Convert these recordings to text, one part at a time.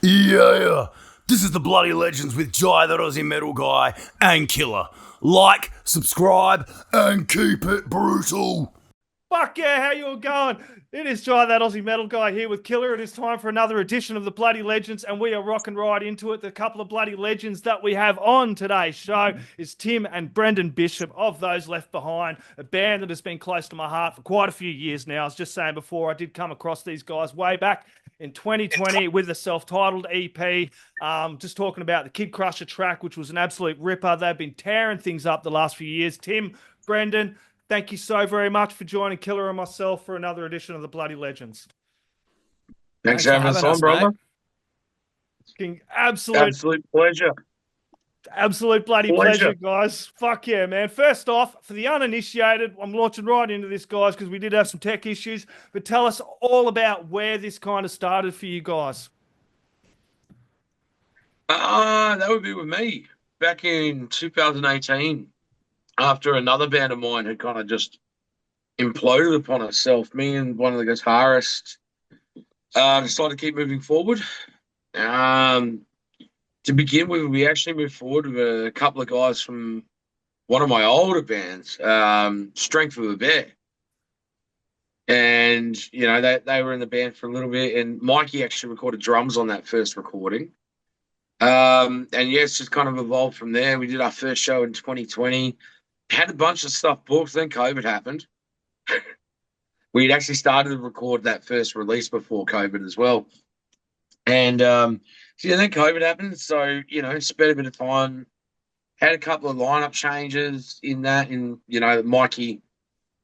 Yeah, this is the Bloody Legends with Jai, that Aussie metal guy, and Killer. Like, subscribe, and keep it brutal. Fuck yeah, how you all going? It is Jai, that Aussie metal guy here with Killer. It is time for another edition of the Bloody Legends, and we are rocking right into it. The couple of Bloody Legends that we have on today's show is Tim and Brenden Bishop of Those Left Behind, a band that has been close to my heart for quite a few years now. I was just saying before, I did come across these guys way back in 2020 with the self-titled EP. Just talking about the Kid Crusher track, which was an absolute ripper. They've been tearing things up the last few years. Tim, Brenden, thank you so very much for joining Killer and myself for another edition of the Bloody Legends. Thanks for having us on, brother. Absolute Absolute pleasure. Absolute bloody pleasure, guys. Fuck yeah, man. First off, for the uninitiated, I'm launching right into this, guys, because we did have some tech issues. But tell us all about where this kind of started for you guys. That would be with me back in 2018, after another band of mine had kind of just imploded upon itself. Me and one of the guitarists decided to keep moving forward. To begin with, we actually moved forward with a couple of guys from one of my older bands, Strength of a Bear. And, you know, they were in the band for a little bit, and Mikey actually recorded drums on that first recording. And yeah, it's just kind of evolved from there. We did our first show in 2020, had a bunch of stuff booked, then COVID happened. We'd actually started to record that first release before COVID as well. And so yeah, then COVID happened. So, you know, spent a bit of time, had a couple of lineup changes in that, and, you know, Mikey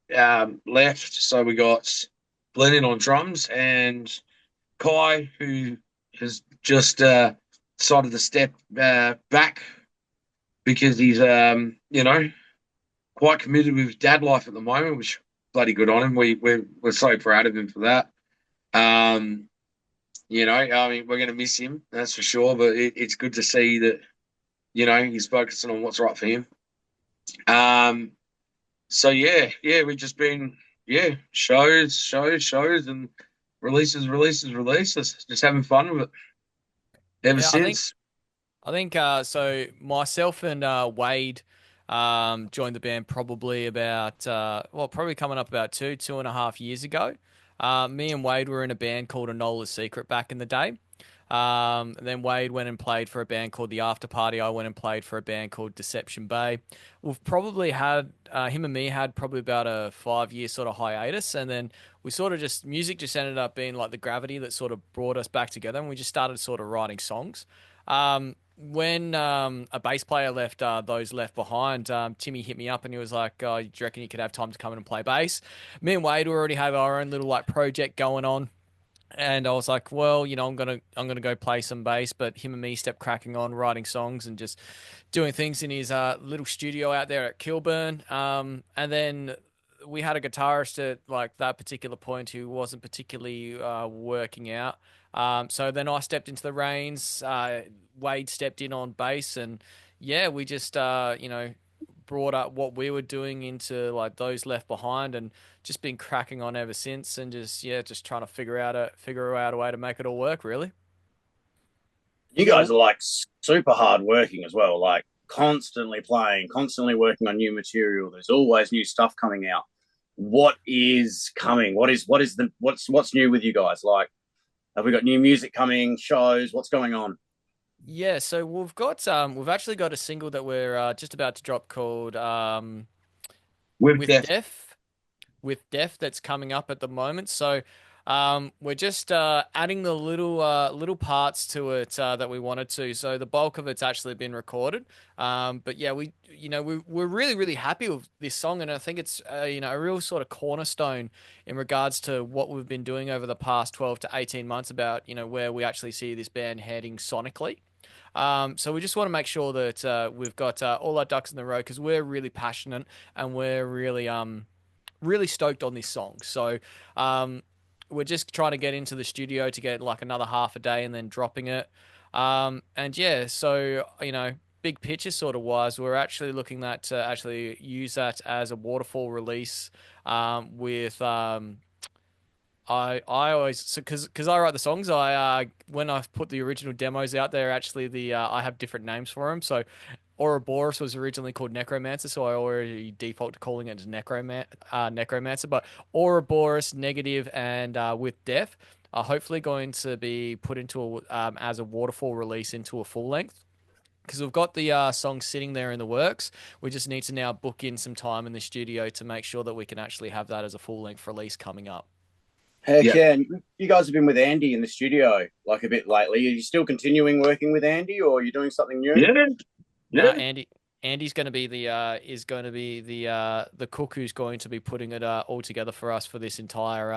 left. So we got Blennon on drums, and Kai, who has just decided to step back because he's, you know, quite committed with dad life at the moment, which bloody good on him. We're so proud of him for that. You know, I mean, we're going to miss him, that's for sure. But it's good to see that, you know, he's focusing on what's right for him. So yeah, we've just been, shows, and releases, just having fun with it ever since. I think so myself and Wade joined the band probably about, probably coming up about 2.5 years ago. Me and Wade were in a band called Enola's Secret back in the day. Then Wade went and played for a band called The After Party. I went and played for a band called Deception Bay. We've probably had, him and me had probably about a 5 year sort of hiatus. And then we sort of music just ended up being like the gravity that sort of brought us back together. And we just started sort of writing songs. When a bass player left Those Left Behind, Timmy hit me up and he was like, "Oh, do you reckon you could have time to come in and play bass?" Me and Wade already have our own little like project going on, and I was like, "Well, you know, I'm gonna go play some bass." But him and me stepped cracking on writing songs and just doing things in his little studio out there at Kilburn. And then we had a guitarist at like that particular point who wasn't particularly working out. So then I stepped into the reins. Wade stepped in on bass, and yeah, we just you know, brought up what we were doing into like Those Left Behind, and just been cracking on ever since, and just trying to figure out a way to make it all work. Really, you guys are like super hard working as well, like constantly playing, constantly working on new material. There's always new stuff coming out. What is coming? What's new with you guys? Like, have we got new music coming? Shows? What's going on? yeah. So we've actually got a single that we're just about to drop called With with Death. Death, that's coming up at the moment. So we're just adding the little parts to it that we wanted to. So the bulk of it's actually been recorded. But yeah, we're really happy with this song, and I think it's you know, a real sort of cornerstone in regards to what we've been doing over the past 12 to 18 months about, you know, where we actually see this band heading sonically. So we just want to make sure that we've got all our ducks in the row, because we're really passionate and we're really stoked on this song. So we're just trying to get into the studio to get like another half a day and then dropping it. And yeah, so, you know, big picture sort of wise, we're actually looking at to actually use that as a waterfall release with I always because I write the songs. I when I put the original demos out there, actually I have different names for them. So Ouroboros was originally called Necromancer, so I already default to calling it as Necromancer. But Ouroboros, Negative, and with Death are hopefully going to be put into as a waterfall release into a full length. Because we've got the song sitting there in the works. We just need to now book in some time in the studio to make sure that we can actually have that as a full length release coming up. Heck Yeah. yeah. And you guys have been with Andy in the studio like a bit lately. Are you still continuing working with Andy, or are you doing something new? Yeah. No, Yeah. Andy's going to be the cook who's going to be putting it all together for us for this entire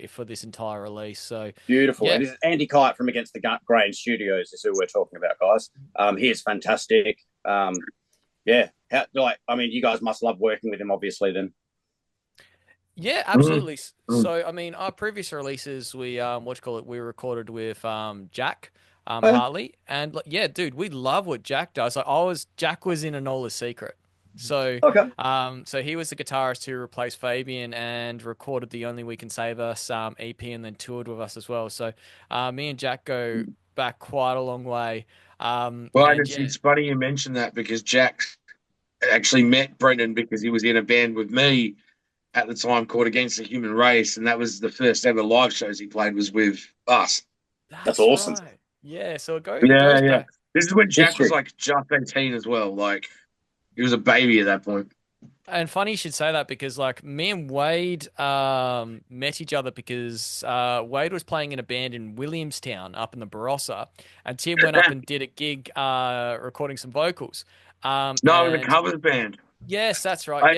for this entire release. So Beautiful. yeah, And this is Andy Kite from Against the Grain Studios is who we're talking about, guys. He is fantastic. Yeah. I mean, you guys must love working with him, obviously, then. yeah, absolutely. So I mean, our previous releases we we recorded with Jack. Hartley, and yeah, dude, we love what Jack does. Jack was in Enola's Secret, so Okay. so he was the guitarist who replaced Fabian and recorded the Only We Can Save Us EP, and then toured with us as well. So me and Jack go back quite a long way. Well, And it's funny you mentioned that because Jack actually met Brendan because he was in a band with me at the time called Against the Human Race, and that was the first ever live shows he played was with us. That's awesome. Right. Yeah, so it goes Yeah. back. This is when Jack History. was like just 18 as well. Like he was a baby at that point. And funny you should say that because like me and Wade met each other because Wade was playing in a band in Williamstown up in the Barossa, and Tim went up and did a gig recording some vocals. No, it was a And covers band. yes, that's right. I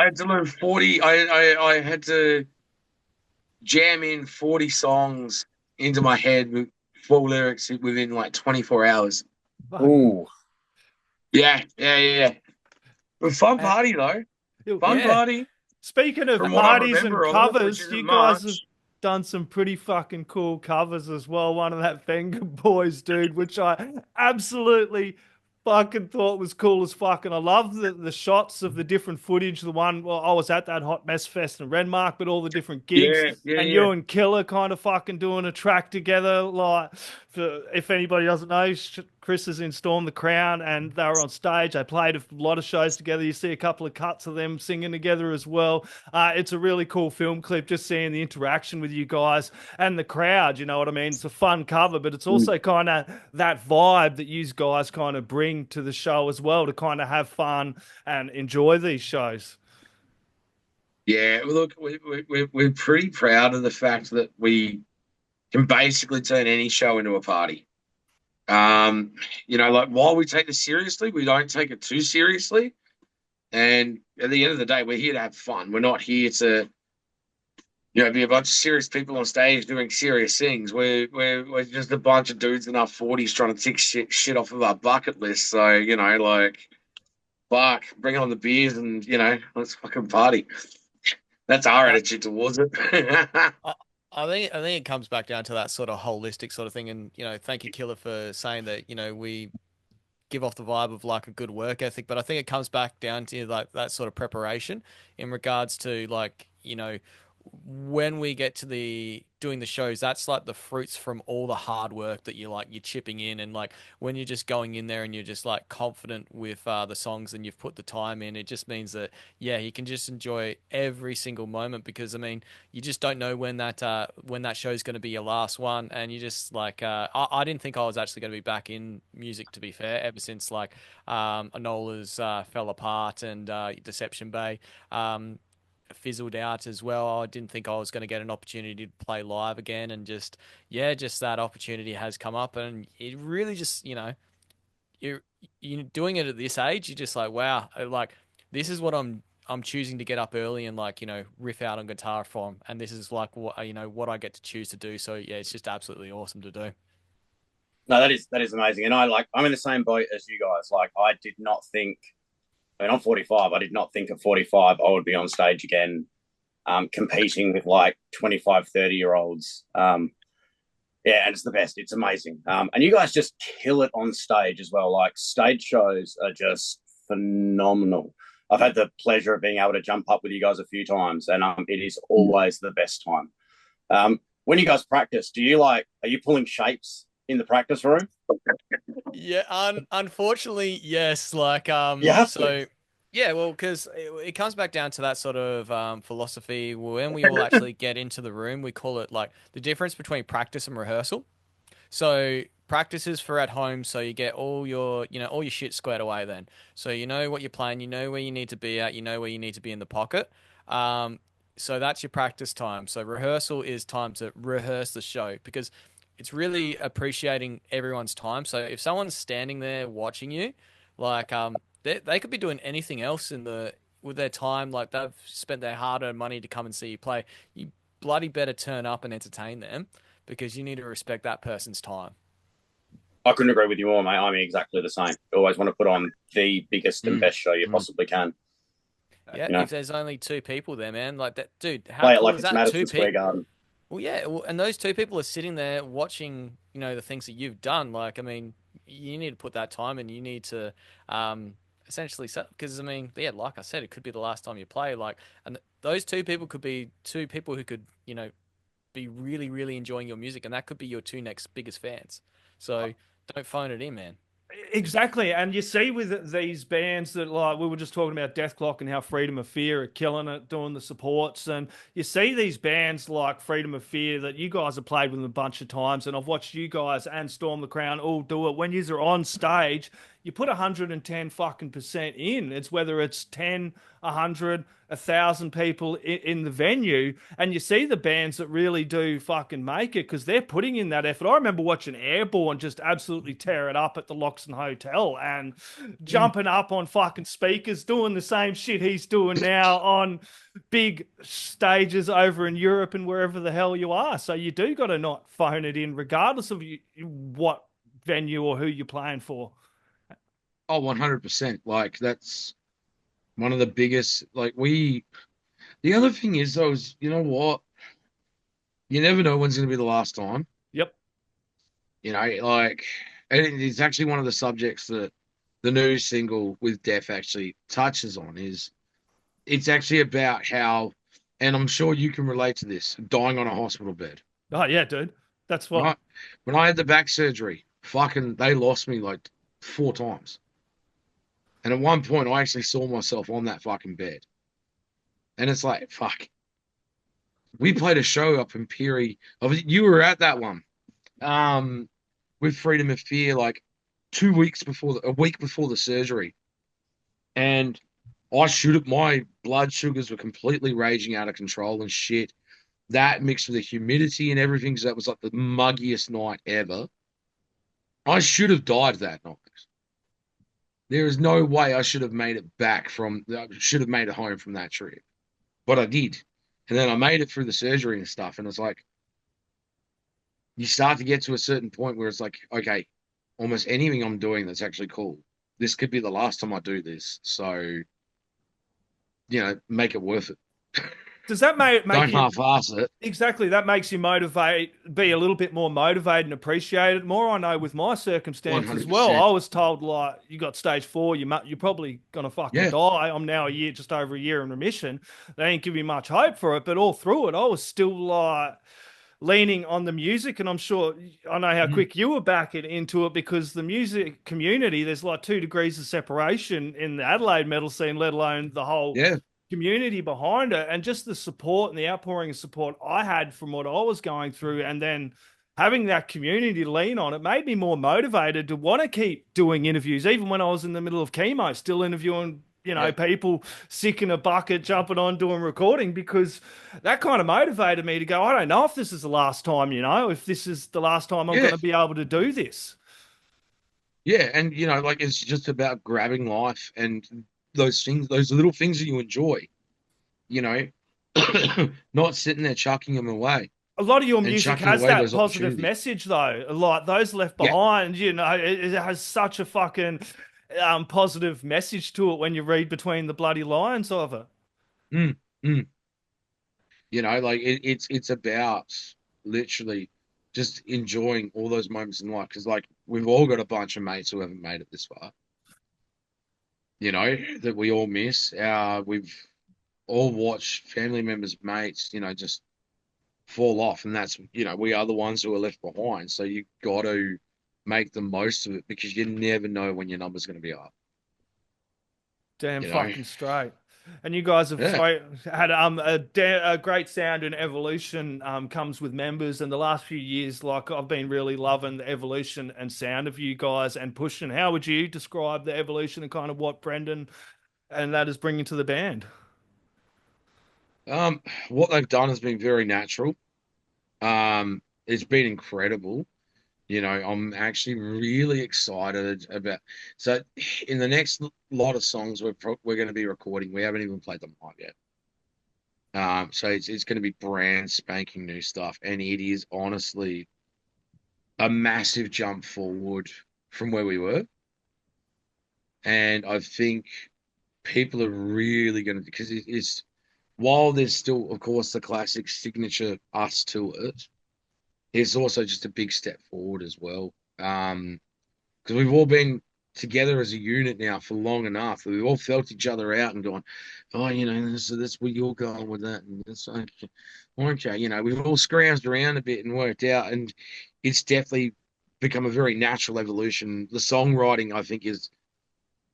had to learn 40. I had to jam in 40 songs into my head with full lyrics within like 24 hours. Ooh. Yeah. But fun party though. Fun Yeah. party. Speaking of From what I parties and remember of it, covers, which isn't you guys have much. done some pretty fucking cool covers as well. One of that Venga Boys, dude, which I absolutely fucking thought was cool as fuck. And I love the shots of the different footage. The one, well, I was at that Hot Mess Fest in Renmark, but all the different gigs. Yeah. You and Killer kind of fucking doing a track together. Like, if anybody doesn't know, Chris is in Storm the Crown and they were on stage. They played a lot of shows together. You see a couple of cuts of them singing together as well. It's a really cool film clip, just seeing the interaction with you guys and the crowd. You know what I mean? It's a fun cover, but it's also kind of that vibe that you guys kind of bring to the show as well, to kind of have fun and enjoy these shows. Yeah, well, look, we're pretty proud of the fact that we can basically turn any show into a party. Like while we take this seriously, we don't take it too seriously. And at the end of the day, we're here to have fun. We're not here to, be a bunch of serious people on stage doing serious things. We're just a bunch of dudes in our 40s trying to tick shit off of our bucket list. So, fuck, bring on the beers and, let's fucking party. That's our attitude towards it. I think it comes back down to that sort of holistic sort of thing, and thank you, Killer, for saying that. We give off the vibe of like a good work ethic, but I think it comes back down to like that sort of preparation in regards to like when we get to doing the shows, that's like the fruits from all the hard work that you're chipping in, and like when you're just going in there and you're just like confident with the songs and you've put the time in, it just means that you can just enjoy every single moment, because I mean you just don't know when that show is going to be your last one, and you just like I didn't think I was actually going to be back in music, to be fair, ever since like Enola's fell apart and Deception Bay fizzled out as well. I didn't think I was going to get an opportunity to play live again, and just that opportunity has come up, and it really just you're doing it at this age, you're just like, wow, like this is what I'm choosing to get up early and like riff out on guitar from, and this is like what what I get to choose to do. So yeah, it's just absolutely awesome to do. No, that is amazing, and I'm in the same boat as you guys. Like, I did not think. I mean, I'm 45. I did not think at 45 I would be on stage again, competing with like 25, 30-year-olds. And it's the best. It's amazing. And you guys just kill it on stage as well. Like, stage shows are just phenomenal. I've had the pleasure of being able to jump up with you guys a few times, and it is always the best time. When you guys practice, are you pulling shapes in the practice room? Yeah, unfortunately, yes. You have to. So yeah, well, because it comes back down to that sort of philosophy. When we all actually get into the room, we call it like the difference between practice and rehearsal. So practice is for at home, so you get all your, all your shit squared away then. So you know what you're playing, you know where you need to be at, you know where you need to be in the pocket. Um, so that's your practice time. So rehearsal is time to rehearse the show because it's really appreciating everyone's time. So if someone's standing there watching you, like they could be doing anything else with their time, like they've spent their hard-earned money to come and see you play. You bloody better turn up and entertain them because you need to respect that person's time. I couldn't agree with you more, mate. I'm exactly the same. You always want to put on the biggest and best show you possibly can. Yeah, You know, if there's only two people there, man, like that, dude, how play it cool like is it's that? Two Madison Square people. Garden. Well, yeah, and those two people are sitting there watching, the things that you've done. Like, I mean, you need to put that time and you need to essentially, because I mean, yeah, like I said, it could be the last time you play. Like, and those two people could be two people who could, be really, really enjoying your music, and that could be your two next biggest fans. So don't phone it in, man. Exactly, and you see with these bands that, like we were just talking about Death Clock and how Freedom of Fear are killing it, doing the supports, and you see these bands like Freedom of Fear that you guys have played with a bunch of times, and I've watched you guys and Storm the Crown all do it. When you're on stage, you put 110 fucking percent in. It's whether it's 10, 100, 1,000 people in the venue, and you see the bands that really do fucking make it because they're putting in that effort. I remember watching Airborne just absolutely tear it up at the Loxton Hotel and jumping up on fucking speakers, doing the same shit he's doing now on big stages over in Europe and wherever the hell you are. So you do got to not phone it in, regardless of what venue or who you're playing for. Oh, 100%. Like that's one of the biggest. The other thing is, though, is you know what? You never know when's going to be the last time. Yep. And it's actually one of the subjects that the new single with Def actually touches on. Is it's actually about how, and I'm sure you can relate to this, dying on a hospital bed. Oh yeah, dude. That's what. Right? When I had the back surgery, fucking, they lost me like 4 times. And at one point, I actually saw myself on that fucking bed. And it's like, fuck. We played a show up in Pirie. You were at that one. With Freedom of Fear, like a week before the surgery. And my blood sugars were completely raging out of control and shit. That mixed with the humidity and everything, so that was like the muggiest night ever. I should have died that night. There is no way I should have made it should have made it home from that trip. But I did. And then I made it through the surgery and stuff. And it's like, you start to get to a certain point where it's like, okay, almost anything I'm doing that's actually cool. This could be the last time I do this. So, make it worth it. Does that make Don't you half-ass it. exactly? That makes you be a little bit more motivated and appreciate it more. I know with my circumstance as well. 100%. I was told like you got stage 4, you're probably gonna fucking Yeah. die. I'm now just over a year in remission. They ain't give me much hope for it, but all through it, I was still like leaning on the music, and I'm sure I know how quick you were back into it because the music community, there's like 2 degrees of separation in the Adelaide metal scene, let alone the whole Yeah. community behind it, and just the support and the outpouring of support I had from what I was going through, and then having that community to lean on, it made me more motivated to want to keep doing interviews, even when I was in the middle of chemo, still interviewing people sick in a bucket, jumping on doing recording, because that kind of motivated me to go, I don't know if this is the last time, if this is the last time I'm going to be able to do this. Yeah. And, it's just about grabbing life and those things, those little things that you enjoy, not sitting there chucking them away. A lot of your And music chucking has away that those positive opportunities. message, though. Like those left Yeah. behind, it has such a fucking positive message to it when you read between the bloody lines of it. Mm, mm. It's about literally just enjoying all those moments in life, because we've all got a bunch of mates who haven't made it this far, that we all miss. We've all watched family members, mates, just fall off, and that's we are the ones who are left behind. So you got to make the most of it because you never know when your number's going to be up. Damn You know, fucking straight. And you guys have yeah. had a great sound and evolution comes with members. And the last few years, like I've been really loving the evolution and sound of you guys and pushing. How would you describe the evolution and kind of what Brenden and that is bringing to the band? Um, what they've done has been very natural. It's been incredible. I'm actually really excited about. So, in the next lot of songs we're going to be recording, we haven't even played them live yet. So it's going to be brand spanking new stuff, and it is honestly a massive jump forward from where we were. And I think people are really going to because it's while there's still, of course, the classic signature us to it, it's also just a big step forward as well. Because we've all been together as a unit now for long enough. We've all felt each other out and gone, oh, that's where you're going with that. And it's okay. Okay, we've all scrounged around a bit and worked out. And it's definitely become a very natural evolution. The songwriting, I think, is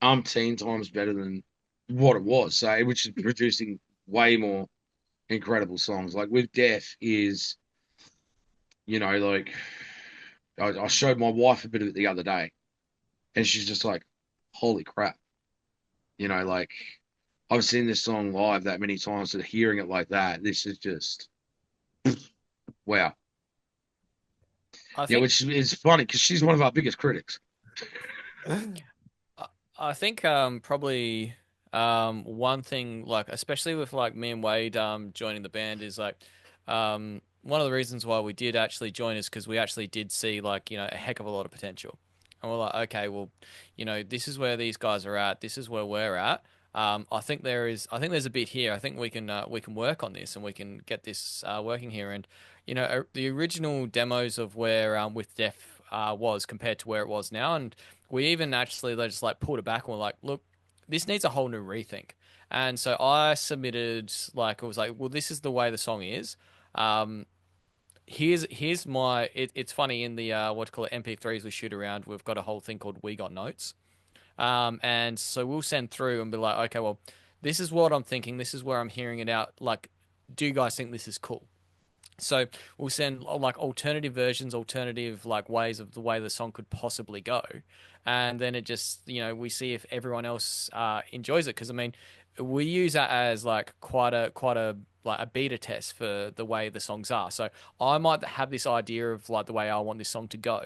umpteen times better than what it was. So, which is producing way more incredible songs. Like with Death is, like I showed my wife a bit of it the other day, and she's just like, "Holy crap!" Like I've seen this song live that many times, so hearing it like that, this is just wow. I Yeah, think which is funny because she's one of our biggest critics. I think probably one thing, like especially with like me and Wade joining the band, is like one of the reasons why we did actually join is because we actually did see like a heck of a lot of potential, and we're like, okay, well, this is where these guys are at, this is where we're at. I think there's a bit here. I think we can work on this and we can get this working here. And the original demos of where with Def was compared to where it was now, and we even actually just like pulled it back and we're like, look, this needs a whole new rethink. And so I submitted like it was like, well, this is the way the song is. Um, here's my it's funny in the what to call it MP3s we shoot around. We've got a whole thing called We Got Notes. And so we'll send through and be like, okay, well, this is what I'm thinking. This is where I'm hearing it out. Like, do you guys think this is cool? So we'll send like alternative versions, alternative like ways of the way the song could possibly go, and then it just we see if everyone else enjoys it. Because I mean, we use that as like quite a like a beta test for the way the songs are. So I might have this idea of like the way I want this song to go.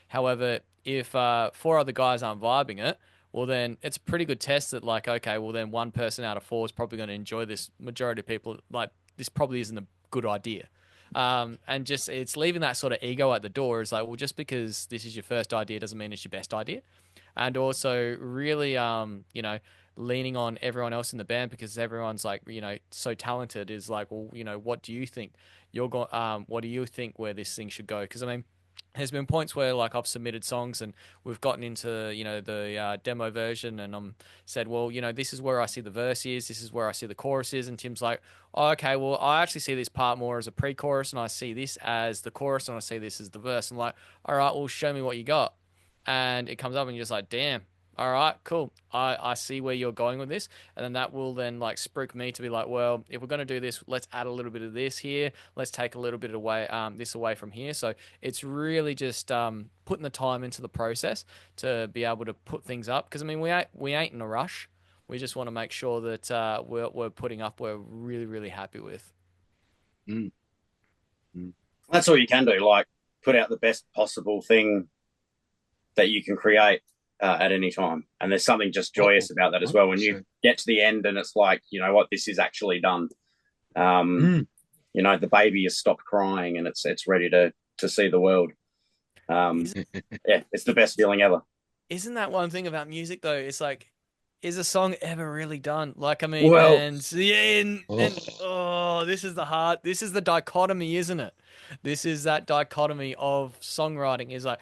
However, if four other guys aren't vibing it, well then it's a pretty good test that like okay, well then one person out of four is probably going to enjoy this. Majority of people like this probably isn't a good idea. And just it's leaving that sort of ego at the door is like, well, just because this is your first idea doesn't mean it's your best idea. And also really, leaning on everyone else in the band because everyone's like, so talented is like, well, what do you think what do you think where this thing should go? Because I mean, there's been points where like I've submitted songs and we've gotten into the demo version and I'm said, well, this is where I see the verse is, this is where I see the chorus is, and Tim's like, oh, okay, well, I actually see this part more as a pre-chorus and I see this as the chorus and I see this as the verse. I'm like, all right, well, show me what you got, and it comes up and you're just like, damn. All right, cool. I see where you're going with this. And then that will then like spruik me to be like, well, if we're going to do this, let's add a little bit of this here. Let's take a little bit away, this away from here. So it's really just putting the time into the process to be able to put things up. Because I mean, we ain't in a rush. We just want to make sure that we're putting up. We're really really happy with. Mm, mm. That's all you can do. Like put out the best possible thing that you can create at any time. And there's something just joyous about that as well. When you get to the end and it's like, you know what, this is actually done. The baby has stopped crying and it's ready to see the world. Yeah, it's the best feeling ever. Isn't that one thing about music though? It's like, is a song ever really done? Like, I mean, Well, this is this is the dichotomy, isn't it? This is that dichotomy of songwriting is like,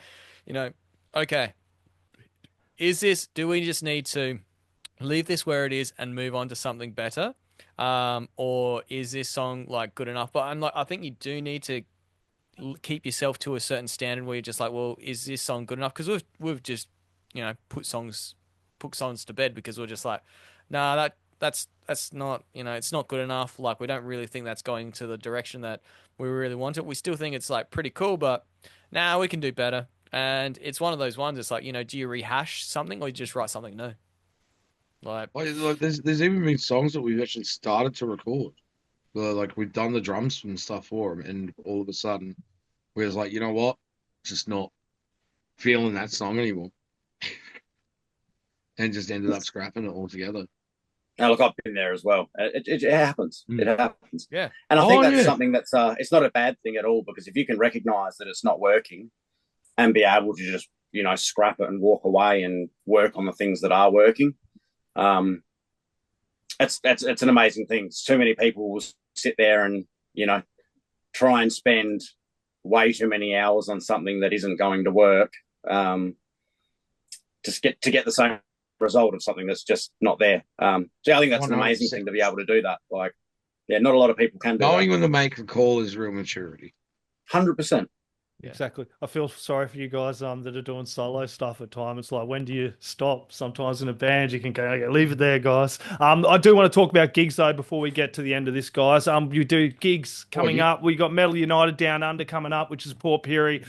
okay, do we just need to leave this where it is and move on to something better? or is this song like good enough? But I think you do need to keep yourself to a certain standard where you're just like, well, is this song good enough? Because we've just put songs to bed because we're just like, nah, that's not, it's not good enough. Like, we don't really think that's going to the direction that we really want it. We still think it's like pretty cool, but nah, we can do better. And it's one of those ones. It's like, do you rehash something or you just write something new? Like, There's even been songs that we've actually started to record. Like we've done the drums and stuff for them, and all of a sudden, we was like, you know what, just not feeling that song anymore, and just ended up scrapping it altogether. Now, look, I've been there as well. It happens. Mm. It happens. yeah. And I think that's yeah. something that's it's not a bad thing at all, because if you can recognize that it's not working and be able to just scrap it and walk away and work on the things that are working, it's an amazing thing. Too many people will sit there and try and spend way too many hours on something that isn't going to work, to get the same result of something that's just not there. So I think that's 100%. an amazing thing to be able to do that. Like, yeah, not a lot of people can do Knowing that. when to make a call is real maturity. 100%. Yeah. Exactly. I feel sorry for you guys that are doing solo stuff at times. It's like, when do you stop? Sometimes in a band you can go, okay, leave it there, guys. I do want to talk about gigs though before we get to the end of this, guys. You do gigs coming up. We got Metal United Down Under coming up, which is Port Pirie.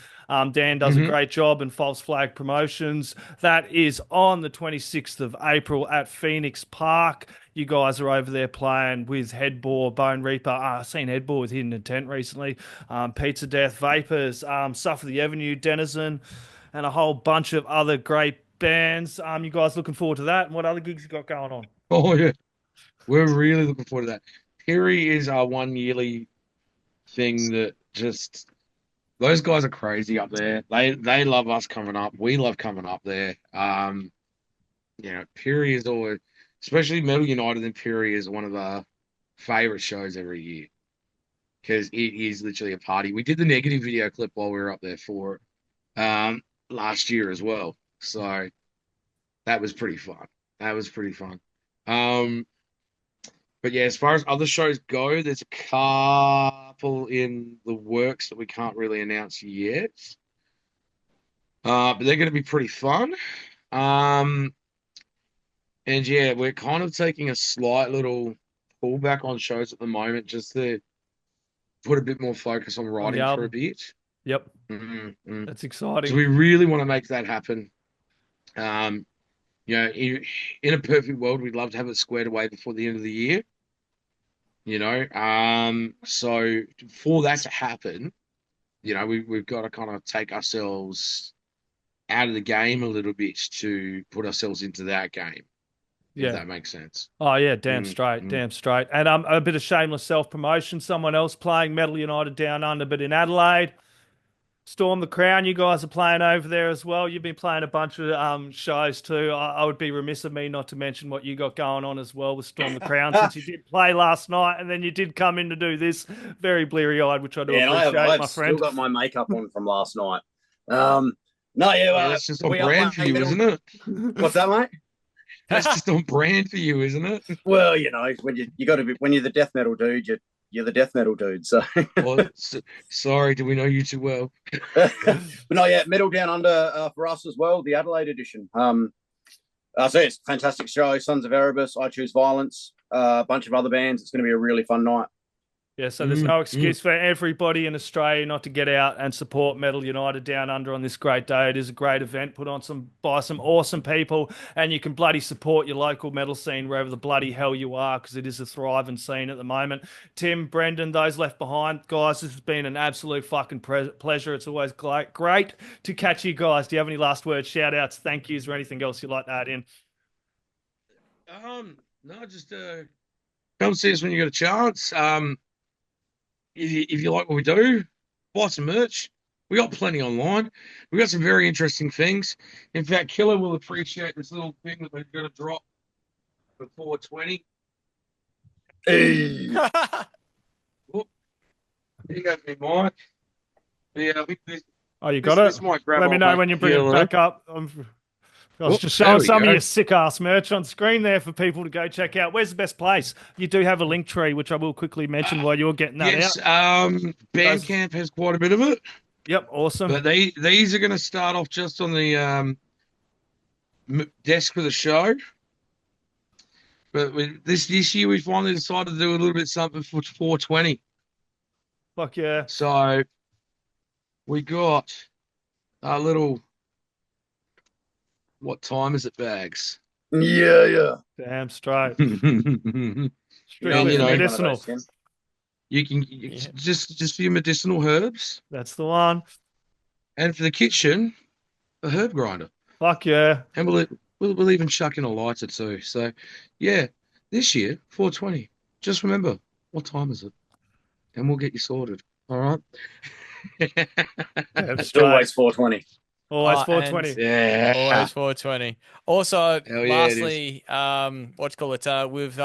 Dan does a great job in False Flag Promotions. That is on the 26th of April at Phoenix Park. You guys are over there playing with Headbore, Bone Reaper. I've seen Headbore with Hidden Intent recently. Pizza Death, Vapors, Suffer the Avenue, Denizen, and a whole bunch of other great bands. You guys looking forward to that? And what other gigs you got going on? Oh yeah, we're really looking forward to that. Pirie is our one yearly thing that just. Those guys are crazy up there. They love us coming up. We love coming up there. Pirie is always, especially Metal United and Pirie, is one of our favorite shows every year because it is literally a party. We did the negative video clip while we were up there for it last year as well. So that was pretty fun. But yeah, as far as other shows go, there's a couple in the works that we can't really announce yet. But they're going to be pretty fun. And yeah, we're kind of taking a slight little pullback on shows at the moment just to put a bit more focus on writing for a bit. Yep. Mm-hmm. That's exciting. So we really want to make that happen. In a perfect world, we'd love to have it squared away before the end of the year. So for that to happen, we've got to kind of take ourselves out of the game a little bit to put ourselves into that game. If that makes sense. Oh yeah, damn straight. And a bit of shameless self-promotion. Someone else playing Metal United Down Under, but in Adelaide. Storm the Crown, you guys are playing over there as well. You've been playing a bunch of shows too. I would be remiss of me not to mention what you got going on as well with Storm the Crown, since you did play last night and then you did come in to do this, very bleary-eyed, which I do appreciate, I've my friend. still got my makeup on from last night. That's just on brand for you, isn't it? What's that, mate? That's just on brand for you, isn't it? Well, when you got to be, when you're the death metal dude, you're the death metal dude. So, sorry, do we know you too well? But no, yeah, Metal Down Under for us as well, the Adelaide edition. So it's a fantastic show. Sons of Erebus, I Choose Violence, a bunch of other bands. It's going to be a really fun night. Yeah, so there's no excuse for everybody in Australia not to get out and support Metal United Down Under on this great day. It is a great event put on by some awesome people, and you can bloody support your local metal scene wherever the bloody hell you are, because it is a thriving scene at the moment. Tim, Brenden, those left behind, guys, this has been an absolute fucking pleasure. It's always great to catch you guys. Do you have any last words, shout outs, thank yous, or anything else you'd like to add in? No, just come see us when you get a chance. If you like what we do, buy some merch. We got plenty online. We got some very interesting things. In fact, Killer will appreciate this little thing that we're going to drop before 20. Hey. Oh, here you go, Mike. Yeah, Oh, you got it? Let me know when you bring it back up. I was Whoop, just there showing we some of go. your sick ass merch on screen there for people to go check out. Where's the best place? You do have a link tree, which I will quickly mention while you're getting that Yes, out. Bandcamp has quite a bit of it, Yep, awesome. but these are going to start off just on the desk for the show. But this year we finally decided to do a little bit something for 420. Fuck yeah. So we got our little, what time is it, bags? Yeah. Damn straight. you Strictly know, medicinal. can just for your medicinal herbs, That's the one. and for the kitchen, a herb grinder. Fuck yeah. And we'll even chuck in a lighter too. So, yeah, this year, 420. Just remember, what time is it? And we'll get you sorted. All right? Damn It's straight. always 420. Always Oh, 420. Yeah. Always 420. Also, Hell yeah, it is. lastly, we've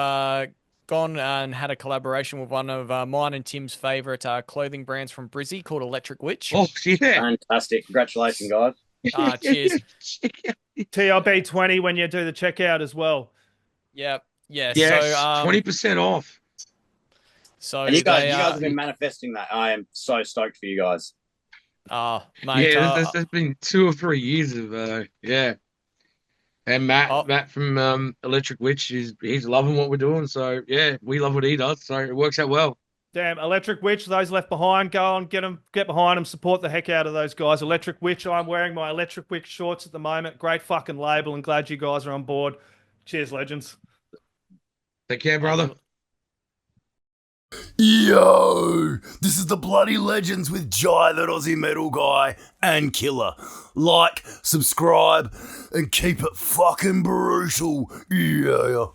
gone and had a collaboration with one of mine and Tim's favorite clothing brands from Brizzy called Electric Witch. Oh, yeah. Fantastic. Congratulations, guys. Cheers. TRB20 when you do the checkout as well. Yep. Yeah. Yes, So 20% off. So And you guys they, have been manifesting that. I am so stoked for you guys. mate, Yeah, there's been 2 or 3 years of yeah. And Matt from Electric Witch, he's loving what we're doing. So yeah, we love what he does. So it works out well. Damn, Electric Witch, those left behind, go on, get behind them, support the heck out of those guys. Electric Witch, I'm wearing my Electric Witch shorts at the moment. Great fucking label, and glad you guys are on board. Cheers, legends. Take care, brother. Yo, this is the Bloody Legends with Jai, that Aussie metal guy, and Killer. Like, subscribe, and keep it fucking brutal. Yeah.